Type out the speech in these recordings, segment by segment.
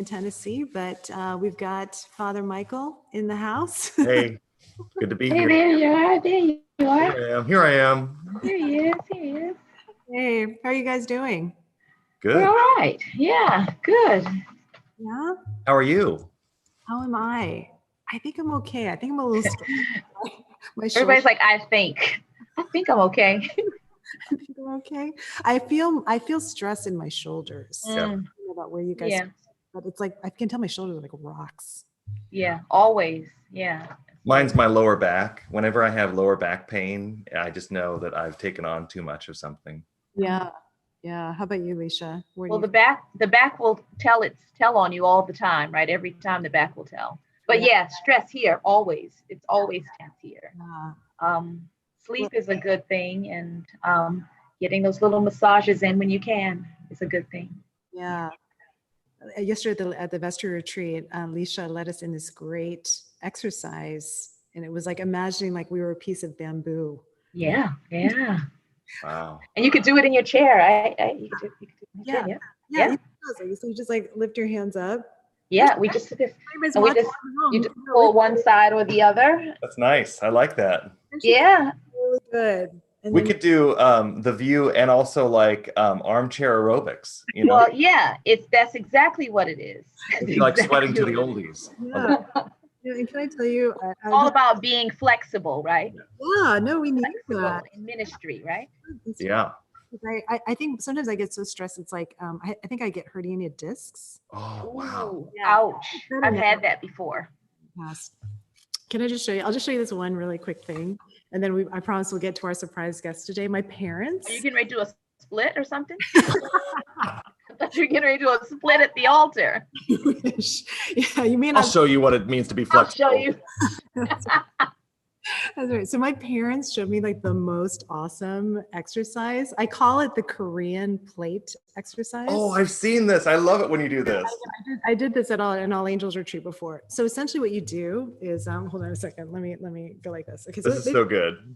in Tennessee, but we've got Father Michael in the house. Hey, good to be Hey, here. there you are. There you are. Here I am. Here I am. Here he is. Here he is. Hey, how are you guys doing? We're Good. all right. Yeah, good. Yeah. How are you? How am I? I think I'm okay. I think I'm a little stressed. My Everybody's shoulders. like, I think I'm okay. I think I'm okay. I feel stress in my shoulders. Yeah. I don't know about where you guys, Yeah, but it's like I can tell my shoulders are like rocks. yeah, always. Yeah. Mine's my lower back. Whenever I have lower back pain, I just know that I've taken on too much of something. Yeah. Yeah. How about you, Leisha? Where do Well, you the back will tell on you all the time, right? Every time the back will tell. But yeah, stress here always. It's always tense here. Sleep is a good thing, and getting those little massages in when you can is a good thing. Yeah. Yesterday at the vestry retreat, Leisha led us in this great exercise, and it was like imagining like we were a piece of bamboo. Yeah, yeah. Wow. And you could do it in your chair, right? You could do it in your chair, Yeah. So you just like lift your hands up. Yeah, we just Anybody's and we watching just at home, you you just can go pull lift one side or the other. That's nice. I like that. Yeah. really good. And We then- could do the view and also like armchair aerobics, you know, Well, yeah, that's exactly what it is. It's like sweating to the Exactly. oldies. Yeah. And can I tell you, It's all about being flexible, right? no, we need Flexible that. in ministry, right? It's Yeah. I think sometimes I get so stressed. It's like I think I get hernia discs. Oh, wow. Ooh, Yeah. ouch. I've had that before. Yes. Can I just show you? I'll just show you this one really quick thing, and then I promise we'll get to our surprise guest today. My parents. Are you getting ready to do a split or something? I thought you were getting ready to do a split at the altar. Yeah, you mean I'll show you what it means to be flexible. I'll show you. That's right. So my parents showed me like the most awesome exercise. I call it the Korean plate exercise. Oh, I've seen this. I love it when you do this. I did this at an All Angels retreat before. So essentially, what you do is hold on a second. Let me go like this. Okay, This is so good.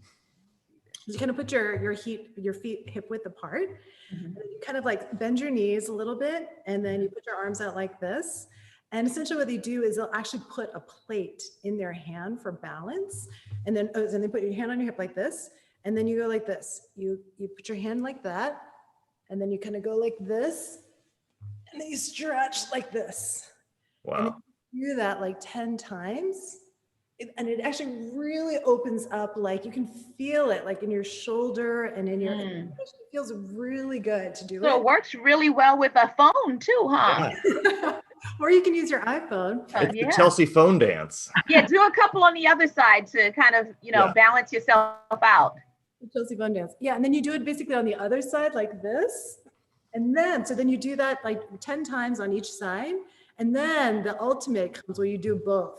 you kind of put your feet hip width apart. Mhm. And then you kind of like bend your knees a little bit, and then you put your arms out like this. And essentially what they do is they'll actually put a plate in their hand for balance. And then they put your hand on your hip like this. And then you go like this. You put your hand like that. And then you kind of go like this. And then you stretch like this. And Wow. you do that like 10 times. And it actually really opens up, like you can feel it like in your shoulder and in your, it feels really good to do So it. it works really well with a phone too, huh? Yeah. Or you can use your iPhone. It's the Yeah. Chelsea phone dance. Yeah, do a couple on the other side to kind of, Yeah. balance yourself out. The Chelsea phone dance. Yeah, and then you do it basically on the other side like this. And then, so then you do that like 10 times on each side. And then the ultimate comes where you do both.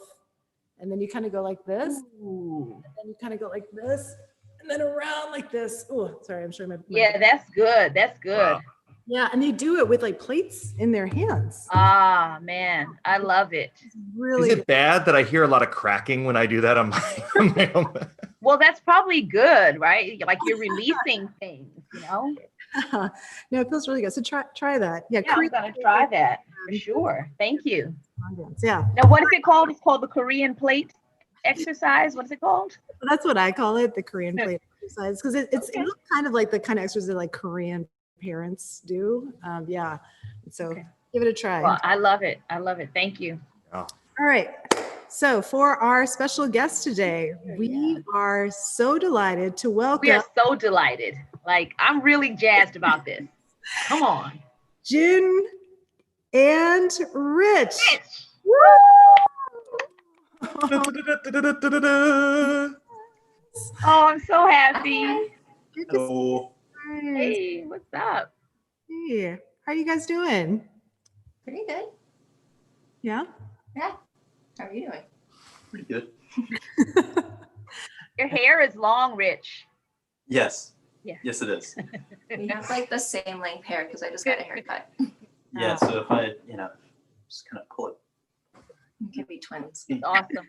And then you kind of go like this. Ooh. And then you kind of go like this. And then around like this. Oh, sorry, I'm showing my. Yeah, that's good. That's good. Wow. Yeah, and they do it with like plates in their hands. Ah, man, I love it. It's really Is it bad that I hear a lot of cracking when I do that on my own? Well, that's probably good, right? Like you're releasing things, no, it feels really good. So try that. Yeah, Yeah, I'm gonna try that for sure. Thank you. Yeah, Now, what is it called? It's called the Korean plate exercise. What is it called? that's what I call it, the Korean plate exercise, because it Okay. looks kind of like the kind of exercise that like Korean parents do. Yeah, so Okay. give it a try. Well, I love it. I love it. Thank you. Oh, All right. So for our special guest today, we are so delighted to welcome We are so delighted. Like, I'm really jazzed about this. Come on. Jin and Rich. Oh, I'm so happy. Hello. Hey, what's up? Hey, how are you guys doing? Pretty good. Yeah. Yeah. How are you doing? Pretty good. Your hair is long, Rich. Yes. Yeah. Yes, it is. We have like the same length hair because I just got a haircut. Yeah. So if I, just kind of pull it. We could be twins. It's awesome.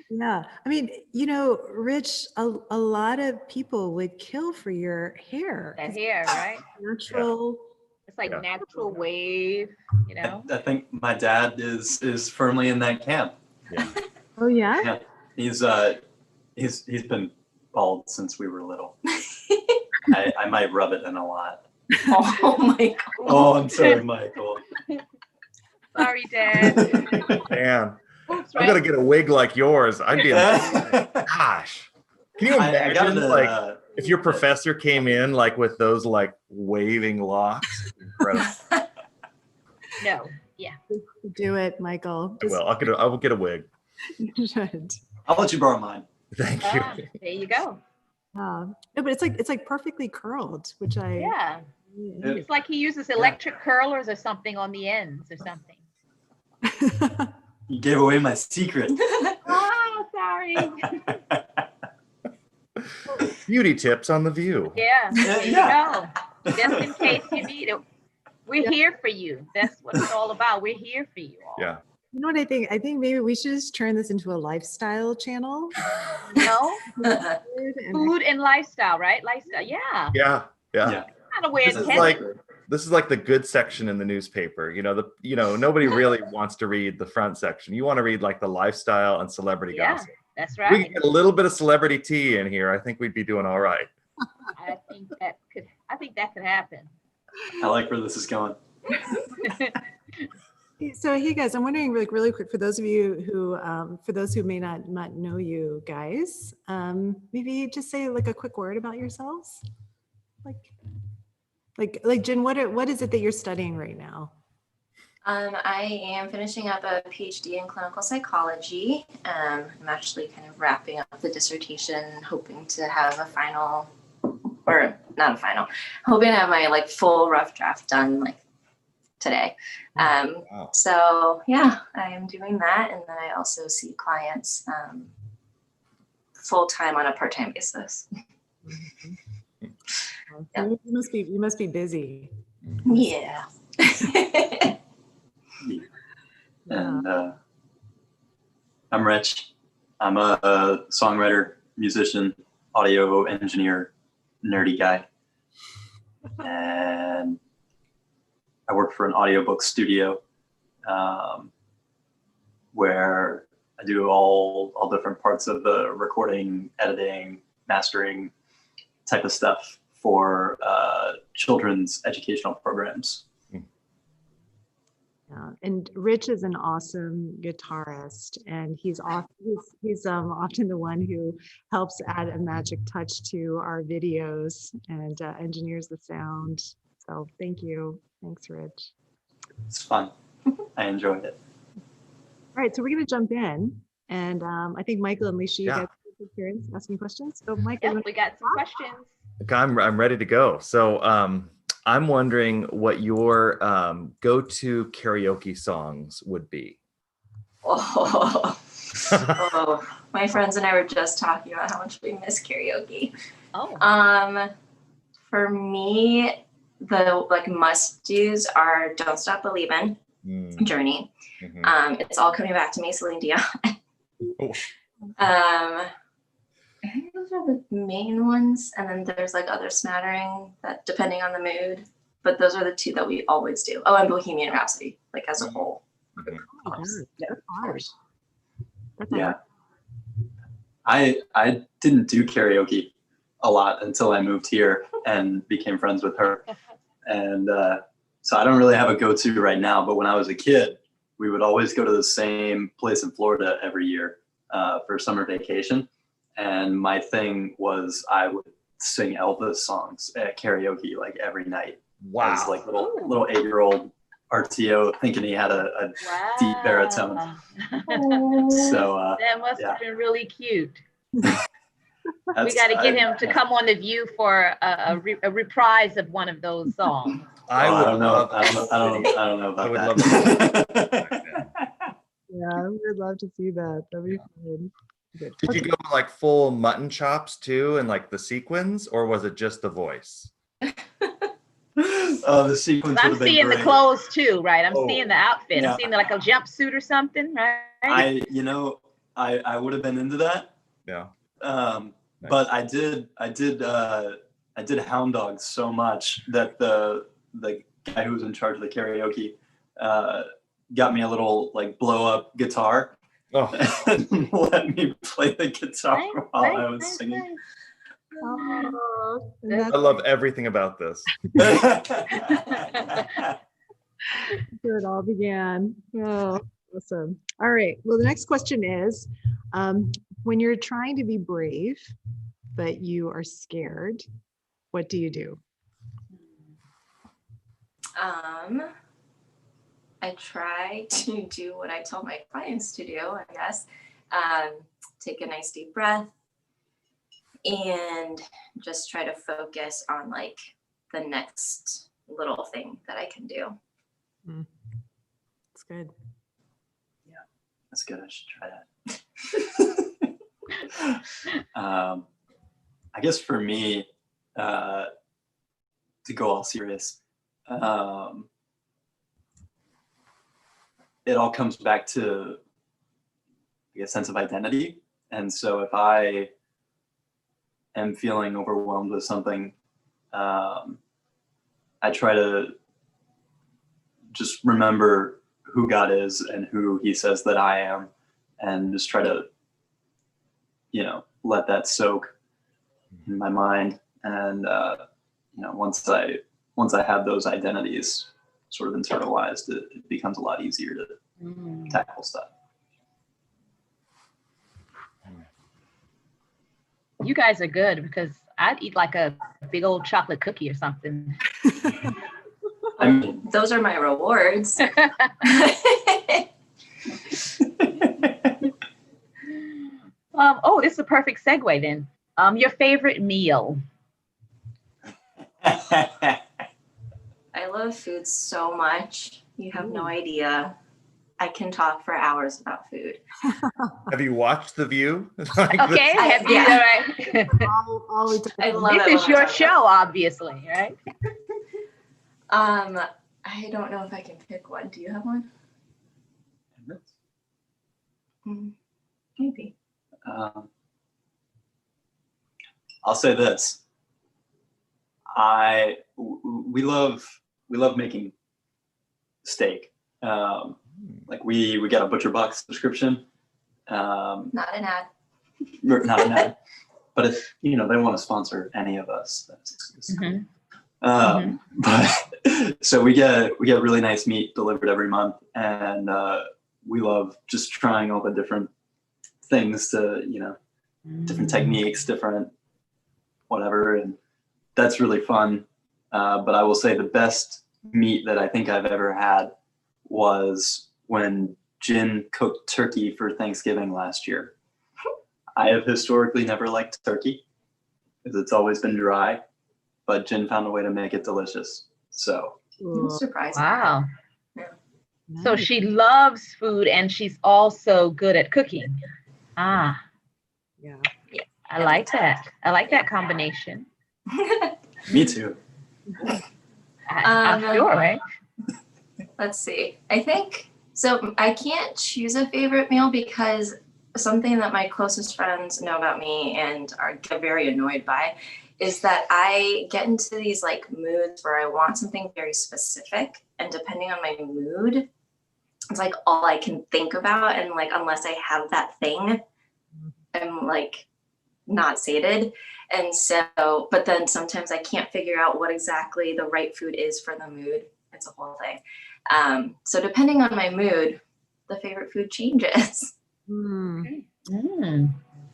Yeah. I mean, Rich, a lot of people would kill for your hair. That hair, right? Natural. It's like Yeah. natural wave, you know? I think my dad is firmly in that camp. Yeah. Oh yeah. Yeah, he's been bald since we were little. I might rub it in a lot. Oh my God. Oh, I'm sorry, Michael. Sorry, Dad. Man, Oops, I'm gonna right? get a wig like yours. I'd be amazing. Gosh, can you I got imagine into, like if your professor came in like with those like waving locks? Incredible. No. Yeah. Do it, Michael. Well, I will get a wig. You should. I'll let you borrow mine. Thank you. Ah, there you go. No, but it's like perfectly curled, which I Yeah. Yeah. It's like he uses electric curlers or something on the ends or something. You gave away my secret. Oh, sorry. Beauty tips on The View. Yeah. There you Yeah. go. Just in case you need it. We're here for you. That's what it's all about. We're here for you all. Yeah. You know what I think? I think maybe we should just turn this into a lifestyle channel. You know? And Food and lifestyle, right? Lifestyle. Yeah. Yeah. Yeah. Yeah. Kind of where This it's is headed. like this is like the good section in the newspaper. Nobody really wants to read the front section. You want to read like the lifestyle and celebrity Yeah. gossip. That's We right. could get a little bit of celebrity tea in here. I think we'd be doing all right. I think that could happen. I like where this is going. So hey guys, I'm wondering like really quick for those of you who for those who may not know you guys, maybe just say like a quick word about yourselves. Like Jen, what is it that you're studying right now? I am finishing up a PhD in clinical psychology. I'm actually kind of wrapping up the dissertation, hoping to have a final, or not a final, hoping to have my like full rough draft done like today. Wow. So yeah, I am doing that, and then I also see clients full time on a part time basis. Yeah. You must be busy. Yeah. And I'm Rich. I'm a songwriter, musician, audio engineer, nerdy guy. And I work for an audiobook studio where I do all different parts of the recording, editing, mastering type of stuff for children's educational programs. Yeah. And Rich is an awesome guitarist, and he's often the one who helps add a magic touch to our videos and engineers the sound. So thank you. Thanks, Rich. It's fun. I enjoyed it. All right, so we're going to jump in, and I think Michael and Leisha, you Yeah. guys have experience asking questions. So Michael, Yeah, you wanna- we got some questions. Okay, I'm ready to go. So I'm wondering what your go-to karaoke songs would be. Oh, my friends and I were just talking about how much we miss karaoke. Oh, For me, the like must-dos are "Don't Stop Believin'," Mm, Journey. mhm. It's All Coming Back to Me, Celine Dion. Oh. I think those are the main ones, and then there's like other smattering that depending on the mood. But those are the two that we always do. Oh, and Bohemian Rhapsody, like as a whole. Oh my God, Yeah, that's of hard. course. That's a Yeah. I didn't do karaoke a lot until I moved here and became friends with her. And so I don't really have a go-to right now, but when I was a kid, we would always go to the same place in Florida every year for summer vacation. And my thing was I would sing Elvis songs at karaoke like every night. Wow. As like little 8-year-old RTO thinking he had a deep baritone. So that must yeah. have been really cute. We that's- got to get him to come on The View for a reprise of one of those songs. I Well, would don't know. love I don't know about I would that. Yeah, I would love to see that. That'd be fun. Good. Did you go like full mutton chops too, and like the sequins, or was it just the voice? Oh, the sequence would I'm have been seeing great. the clothes too, right? I'm Oh. seeing the outfit. Yeah. I'm seeing like a jumpsuit or something, right? I would have been into that. Yeah. But I did hound dog so much that the guy who was in charge of the karaoke got me a little like blow up guitar Oh, and let me play the guitar while I was singing. Oh, I that's love everything about this. where it all began. Oh, awesome. All right. Well, the next question is, when you're trying to be brave, but you are scared, what do you do? I try to do what I tell my clients to do, I guess. Take a nice deep breath and just try to focus on like the next little thing that I can do. It's good. That's good. I should try that. I guess for me, to go all serious, it all comes back to a sense of identity. And so if I am feeling overwhelmed with something, I try to just remember who God is and who he says that I am, and just try to, let that soak in my mind. And, once I have those identities sort of internalized, it becomes a lot easier to tackle stuff. You guys are good, because I'd eat like a big old chocolate cookie or something. I mean, Those are my rewards. Oh, this is a perfect segue then. Your favorite meal? I love food so much. You have no idea. I can talk for hours about food. Have you watched The View? Okay, have you? Yeah. Right. I love it. This is when your I talk show, obviously, right? I don't know if I can pick one. Do you have one? Maybe. I'll say this. We love making steak. Like we get a Butcher Box subscription. Not an ad. Not an ad. But if they want to sponsor any of us, that's cool. But so we get really nice meat delivered every month, and we love just trying all the different things to different techniques, different whatever, and that's really fun. But I will say the best meat that I think I've ever had was when Jin cooked turkey for Thanksgiving last year. I have historically never liked turkey because it's always been dry, but Jin found a way to make it delicious. So Surprising. Wow. Yeah. So she loves food and she's also good at cooking. Yeah. I like that. I like that combination. me too. I'm sure, right? Let's see. I think so. I can't choose a favorite meal because something that my closest friends know about me and get very annoyed by is that I get into these like moods where I want something very specific, and depending on my mood, it's like all I can think about, and like unless I have that thing, I'm like not sated. And so, but then sometimes I can't figure out what exactly the right food is for the mood. It's a whole thing. So depending on my mood, the favorite food changes. Fair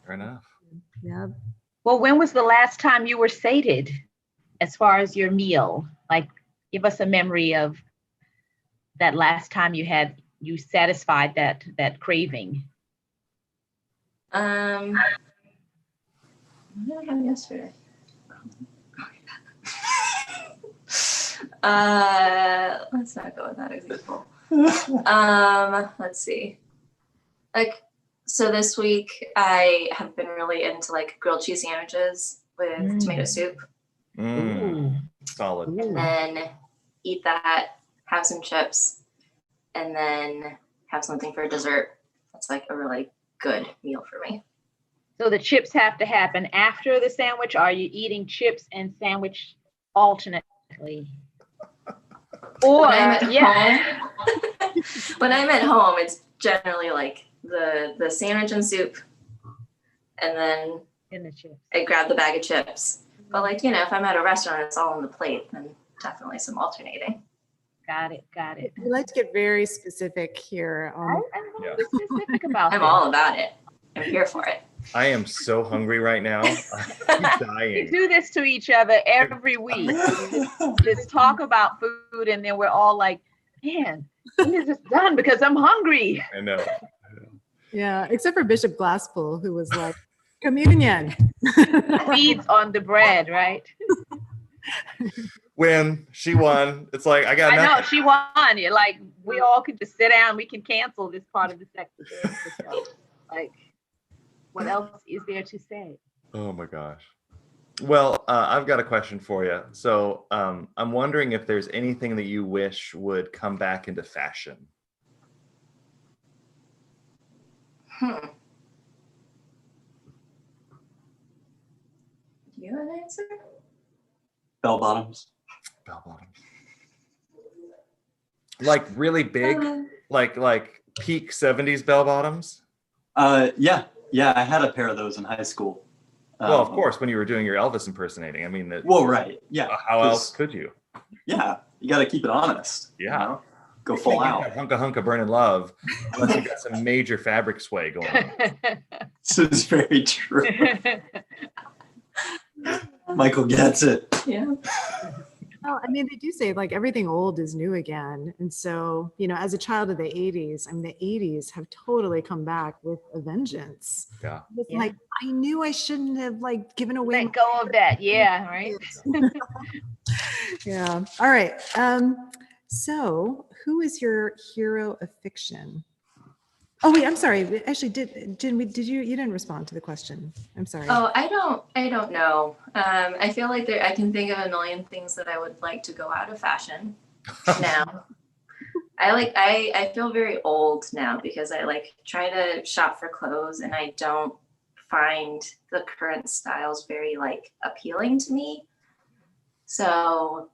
enough. Yeah. Well, when was the last time you were sated as far as your meal? Like, give us a memory of that last time you satisfied that craving. What did I have yesterday? Let's not go with that example. Let's see. Like, so this week I have been really into like grilled cheese sandwiches with tomato soup. Solid. And then eat that, have some chips, and then have something for dessert. That's like a really good meal for me. So the chips have to happen after the sandwich? Or are you eating chips and sandwich alternately? Or When I'm at yeah. home, when I'm at home, it's generally like the sandwich and soup, and then In the chips. I grab the bag of chips. But like, you know, if I'm at a restaurant, it's all on the plate, then definitely some alternating. Got it. We like to get very specific here. I'm Yeah. very specific about I'm this. all about it. I'm here for it. I am so hungry right now. I'm We dying. do this to each other every week. Just talk about food, and then we're all like, man, when is this done? Because I'm hungry. I know. Yeah, except for Bishop Glasspool, who was like, communion. Feeds on the bread, right? When she won, it's like I got I know nothing. she won. You're like, we all can just sit down. We can cancel this part of the section. Like, what else is there to say? Oh my gosh. Well, I've got a question for you. So I'm wondering if there's anything that you wish would come back into fashion. Do you have an answer? Bell bottoms. Bell bottoms. Like really big, like peak 70s bell bottoms? Yeah, I had a pair of those in high school. Well, of course, when you were doing your Elvis impersonating. I mean, Well, right. Yeah. how else could you? Yeah, you got to keep it honest. Yeah. You know? Go full out. Hunka hunka burning love, unless you got some major fabric sway going on. This is very true. Michael gets it. Yeah. Well, I mean, they do say like everything old is new again. And so, you know, as a child of the 80s, I mean, the 80s have totally come back with a vengeance. Yeah. It's Yeah. like, I knew I shouldn't have like given away. Let go of that. Yeah, right. Yeah. All right. So who is your hero of fiction? Oh, wait, I'm sorry. Actually, Jin, you didn't respond to the question. I'm sorry. Oh, I don't know. I feel like I can think of a million things that I would like to go out of fashion now. I feel very old now because I like try to shop for clothes and I don't find the current styles very like appealing to me. So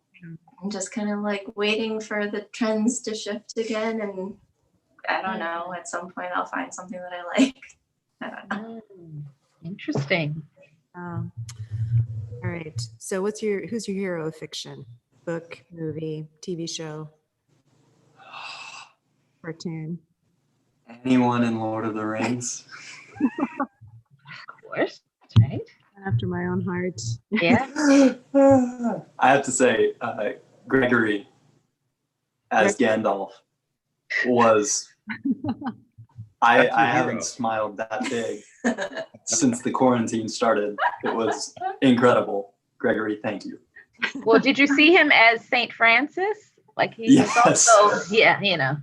I'm just kind of like waiting for the trends to shift again, and I don't know, at some point I'll find something that I like. I don't know. Interesting. All right. So who's your hero of fiction? Book, movie, TV show, cartoon? Anyone in Lord of the Rings? Of course, right? After my own heart. Yeah. I have to say, Gregory as Gandalf was. I That's your hero. haven't smiled that big since the quarantine started. It was incredible. Gregory, thank you. Well, did you see him as Saint Francis? Like he Yes. was also, yeah, you know.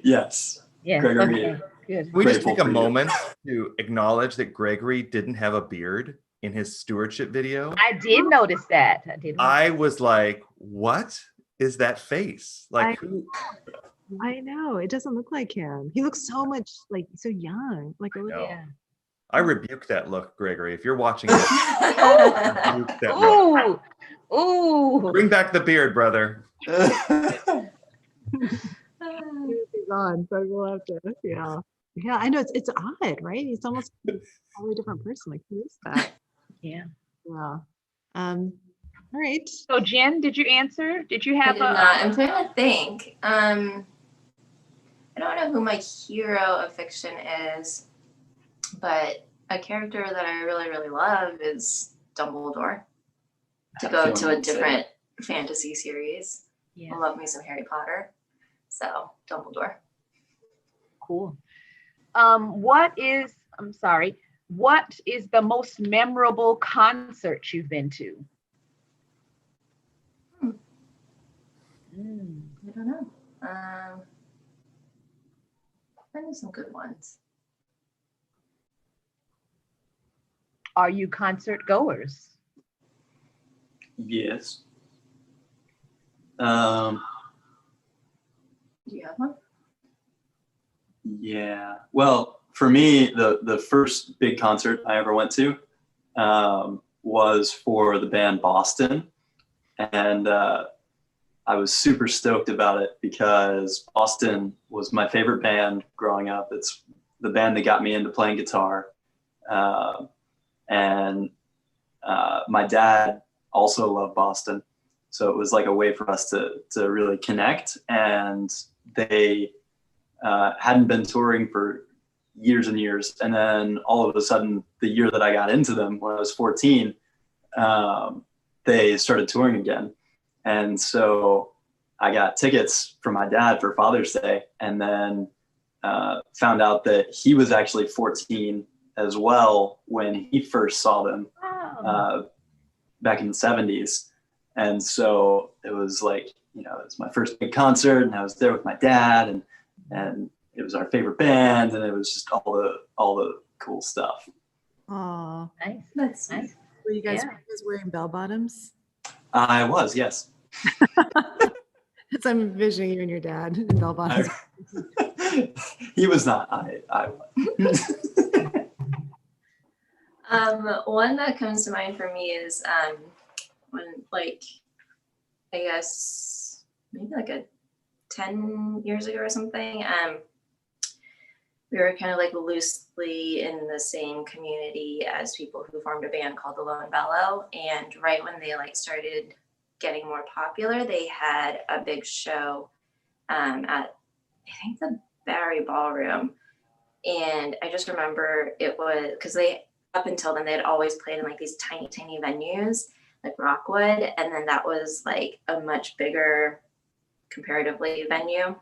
Yes. Yeah. Gregory. Okay, good. Can we just Grateful take a for you. moment to acknowledge that Gregory didn't have a beard in his stewardship video? I did notice that. I was like, what is that face? Like, I know. It doesn't look like him. He looks so much like so young. Like a little. No. Yeah. I rebuke that look, Gregory. If you're watching this, rebuke that look. Ooh. Ooh. Bring back the beard, brother. He's on, so we'll have to. Yeah. Yeah. I know it's odd, right? He's almost a totally different person. Like who is that? Yeah. Yeah. All right. So Jen, did you answer? Did you I have did not. I'm trying to think. I don't know who my hero of fiction is, but a character that I really, really love is Dumbledore. To go to a different fantasy series. Yeah. I love me some Harry Potter. So Dumbledore. Cool. What is the most memorable concert you've been to? I don't know. I know some good ones. Are you concert goers? Yes. Do you have one? Yeah. Well, for me, the first big concert I ever went to was for the band Boston. And I was super stoked about it because Boston was my favorite band growing up. It's the band that got me into playing guitar. And my dad also loved Boston. So it was like a way for us to really connect. And they hadn't been touring for years and years. And then all of a sudden, the year that I got into them, when I was 14, they started touring again. And so I got tickets from my dad for Father's Day, and then found out that he was actually 14 as well when he first saw them back in the 70s. And so it was like, you know, it was my first big concert, and I was there with my dad, and it was our favorite band, and it was just all the cool stuff. Oh, Nice. That's Nice. were you guys, Yeah. were you guys wearing bell bottoms? I was, yes. As I'm envisioning you and your dad in bell bottoms. He was not. I was. One that comes to mind for me is when, like, I guess maybe like 10 years ago or something, we were kind of like loosely in the same community as people who formed a band called the Lone Bellow. And right when they like started getting more popular, they had a big show at, I think, the Barry Ballroom. And I just remember it was because they, up until then, they had always played in like these tiny, tiny venues like Rockwood. And then that was like a much bigger comparatively venue.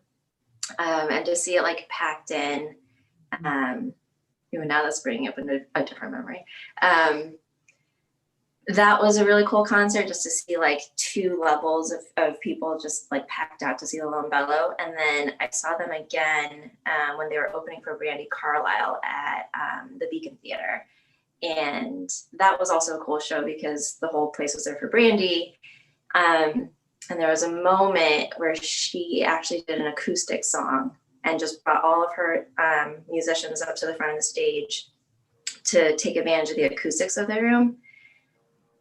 And to see it like packed in, even now that's bringing up a different memory. That was a really cool concert, just to see like two levels of people just like packed out to see the Lone Bellow. And then I saw them again when they were opening for Brandy Carlisle at the Beacon Theater. And that was also a cool show because the whole place was there for Brandy. And there was a moment where she actually did an acoustic song and just brought all of her musicians up to the front of the stage to take advantage of the acoustics of the room.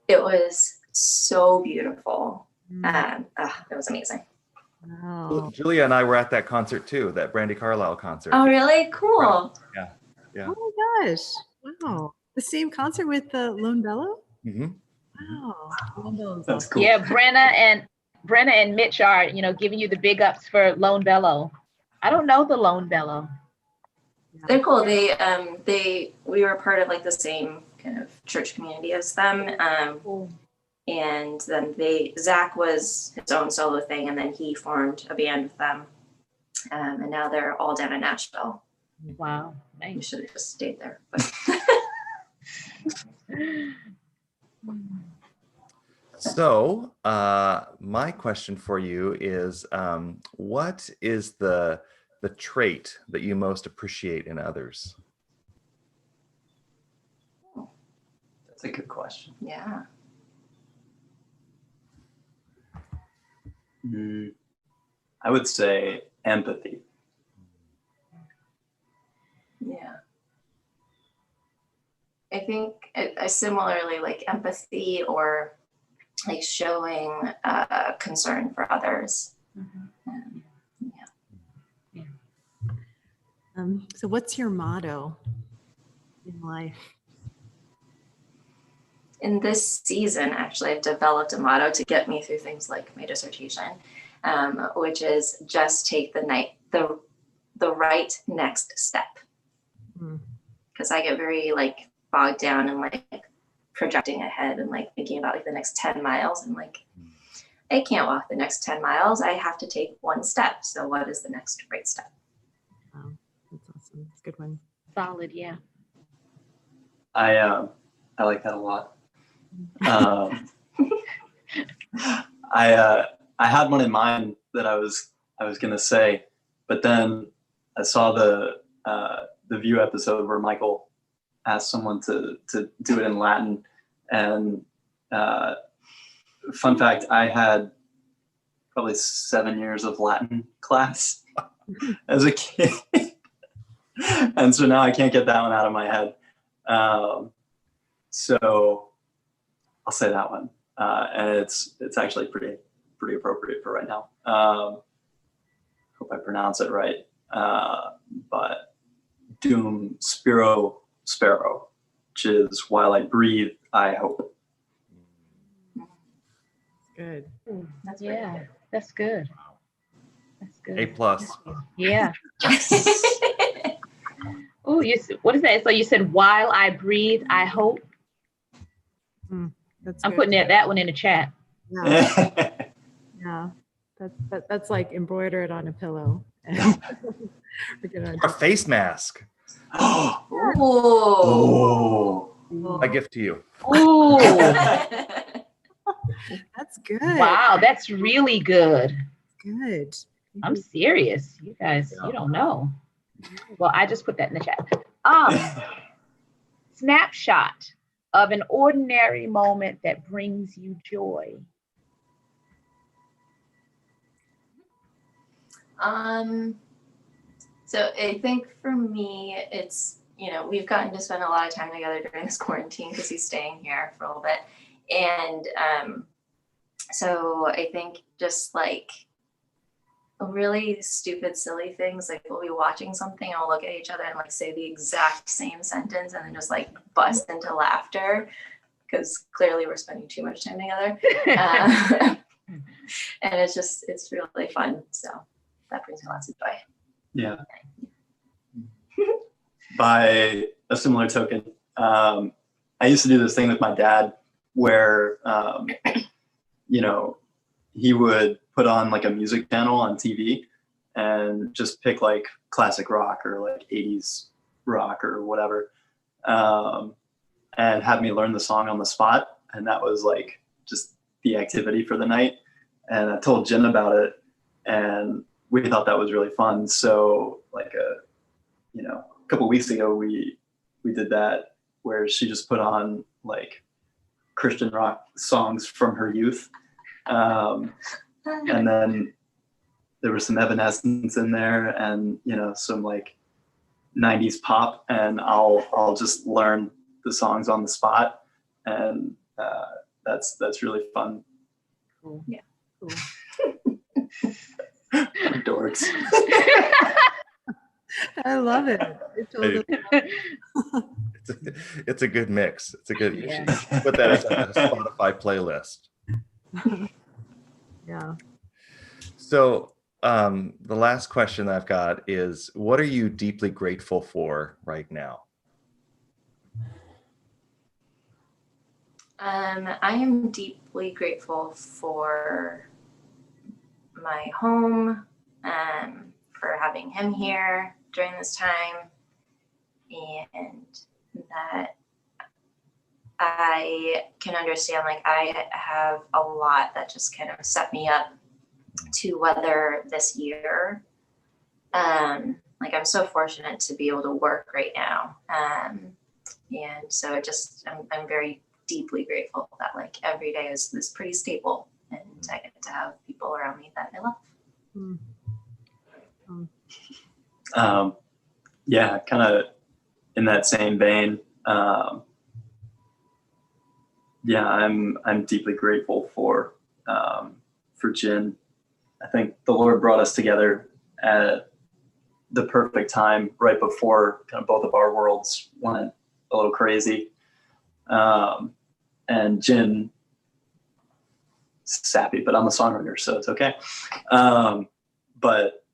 It was so beautiful. It was amazing. Wow. Julia and I were at that concert too, that Brandy Carlisle concert. Oh, really? Cool. Yeah. Oh my gosh. Wow. The same concert with the Lone Bellow? Mm-hmm. Wow. Lone Bellow's That's awesome. cool. Yeah, Brenna and Mitch are, giving you the big ups for Lone Bellow. I don't know the Lone Bellow. They're cool. We were part of like the same kind of church community as them. Cool. And then Zach was his own solo thing, and then he formed a band with them. And now they're all down in Nashville. Wow. You Nice. should have just stayed there. But So my question for you is, what is the trait that you most appreciate in others? That's a good question. yeah. I would say empathy. Yeah. I think I similarly like empathy, or like showing concern for others. So what's your motto in life? In this season, actually, I've developed a motto to get me through things like my dissertation, which is just take the right next step. Because I get very like bogged down and like projecting ahead and like thinking about like the next 10 miles, and like I can't walk the next 10 miles. I have to take one step. So what is the next right step? Wow, that's awesome. That's a good one. Solid, yeah. I like that a lot. I had one in mind that I was gonna say, but then I saw the View episode where Michael asked someone to do it in Latin, and fun fact, I had probably 7 years of Latin class as a kid, and so now I can't get that one out of my head. So I'll say that one, and it's actually pretty pretty appropriate for right now. Hope I pronounce it right. But Dum Spiro Sparrow, which is while I breathe, I hope. Good. Ooh, That's yeah, that's good. That's good. A+. Yeah. Oh, what is that? So you said, while I breathe, I hope. That's I'm good. putting that one in the chat. Yeah. Yeah. That's like embroidered on a pillow. We're gonna A face mask. Oh, Ooh. A gift to you. Ooh, That's good. wow, that's really good. Good. I'm serious. You guys, Yeah. you don't know. Well, I just put that in the chat. Snapshot of an ordinary moment that brings you joy. So I think for me, it's, we've gotten to spend a lot of time together during this quarantine because he's staying here for a little bit. And so I think just like really stupid, silly things, like we'll be watching something and we'll look at each other and like say the exact same sentence and then just like bust into laughter because clearly we're spending too much time together. And it's really fun. So that brings me lots of joy. yeah. By a similar token, I used to do this thing with my dad where, he would put on like a music channel on TV and just pick like classic rock or like 80s rock or whatever, and have me learn the song on the spot. And that was like just the activity for the night. And I told Jen about it and we thought that was really fun. So like a couple weeks ago, we did that where she just put on like Christian rock songs from her youth. And then there was some Evanescence in there and, some like 90s pop, and I'll just learn the songs on the spot. And that's really fun. Cool. Yeah. Cool. Dorks. I love it. It totally- It's a good mix. It's a good. You Yeah. should put that as a Spotify playlist. Yeah. So the last question that I've got is, what are you deeply grateful for right now? I am deeply grateful for my home, for having him here during this time, and that I can understand, like, I have a lot that just kind of set me up to weather this year. Like, I'm so fortunate to be able to work right now. And so I'm very deeply grateful that like every day is pretty stable and I get to have people around me that I love. Yeah, kind of in that same vein. Yeah, I'm deeply grateful for Jin. I think the Lord brought us together at the perfect time, right before kind of both of our worlds went a little crazy. And Jin, sappy, but I'm a songwriter, so it's okay. But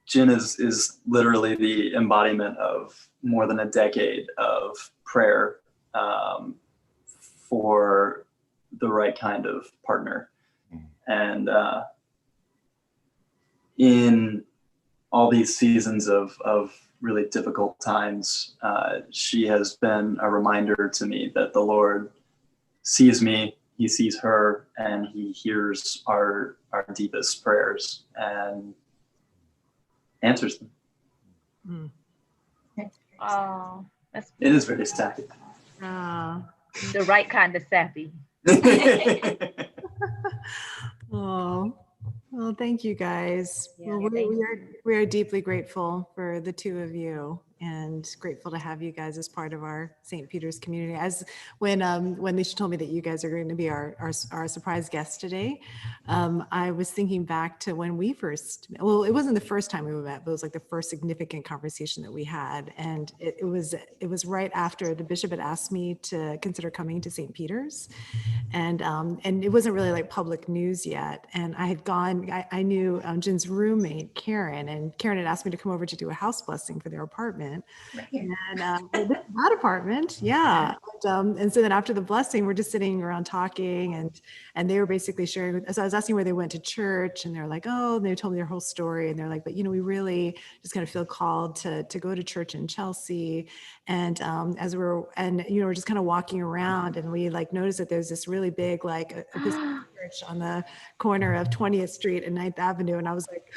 Jin is literally the embodiment of more than a decade of prayer for the right kind of partner. And in all these seasons of really difficult times, she has been a reminder to me that the Lord sees me, he sees her, and he hears our deepest prayers and answers them. Oh, that's It is very sappy. the right kind of sappy. Oh, well, thank you guys. Yeah, Well, thank we are deeply grateful for the two of you, and grateful to have you guys as part of our St. Peter's community. As when Nisha told me that you guys are going to be our surprise guest today, I was thinking back to when we first, well, it wasn't the first time we met, but it was like the first significant conversation that we had. And it was right after the bishop had asked me to consider coming to St. Peter's. And it wasn't really like public news yet. And I had gone, I knew Jin's roommate, Karen, and Karen had asked me to come over to do a house blessing for their apartment. Right here. And that apartment, yeah. And so then after the blessing, we're just sitting around talking, and they were basically sharing. So I was asking where they went to church, and they're like, oh, and they told me their whole story, and they're like, but we really just kind of feel called to go to church in Chelsea. And we're just kind of walking around, and we like noticed that there's this really big like Episcopal church on the corner of 20th Street and 9th Avenue, and I was like.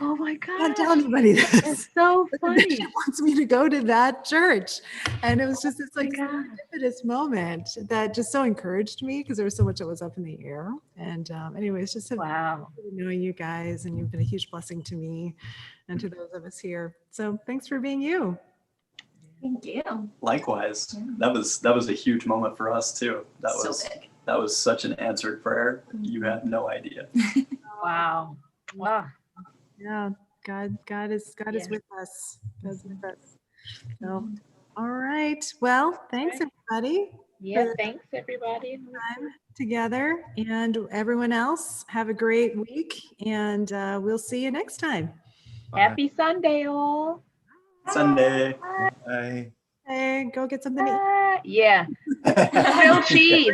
Oh my Can't God. tell anybody this. That's so But the funny. bishop wants me to go to that church. And it was just this like God. serendipitous moment that just so encouraged me because there was so much that was up in the air. And anyways, just Wow. knowing you guys, and you've been a huge blessing to me and to those of us here. So thanks for being you. Thank you. Likewise, Yeah. that was a huge moment for us too. That So was big. that was such an answered prayer. You have no idea. Wow. Wow. Yeah, God is Yeah. with us. God's with us. So, all right. Well, thanks Right. everybody. Yeah. Thanks, everybody. Time together, and everyone else have a great week, and we'll see you next time. Happy Sunday, all. Sunday. Bye. Hey, go get something to eat. Yeah. Grilled cheese.